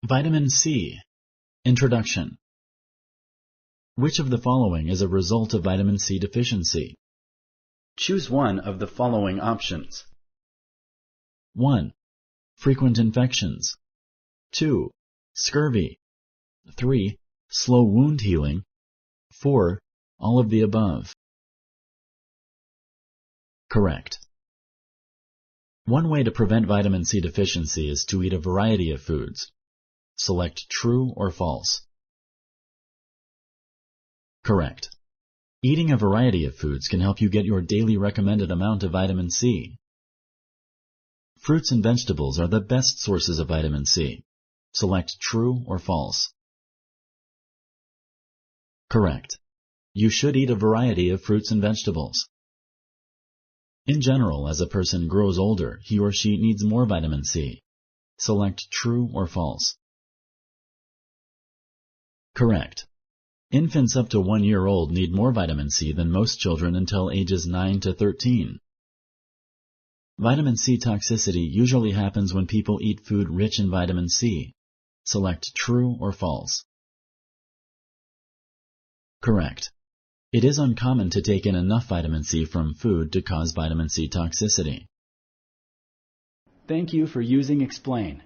Vitamin C. Introduction. Which of the following is a result of vitamin C deficiency? Choose one of the following options. 1. Frequent infections. 2. Scurvy. 3. Slow wound healing. 4. All of the above. Correct. One way to prevent vitamin C deficiency is to eat a variety of foods. Select true or false. Correct. Eating a variety of foods can help you get your daily recommended amount of vitamin C. Fruits and vegetables are the best sources of vitamin C. Select true or false. Correct. You should eat a variety of fruits and vegetables. In general, as a person grows older, he or she needs more vitamin C. Select true or false. Correct. Infants up to 1 year old need more vitamin C than most children until ages 9 to 13. Vitamin C toxicity usually happens when people eat food rich in vitamin C. Select true or false. Correct. It is uncommon to take in enough vitamin C from food to cause vitamin C toxicity. Thank you for using Explain.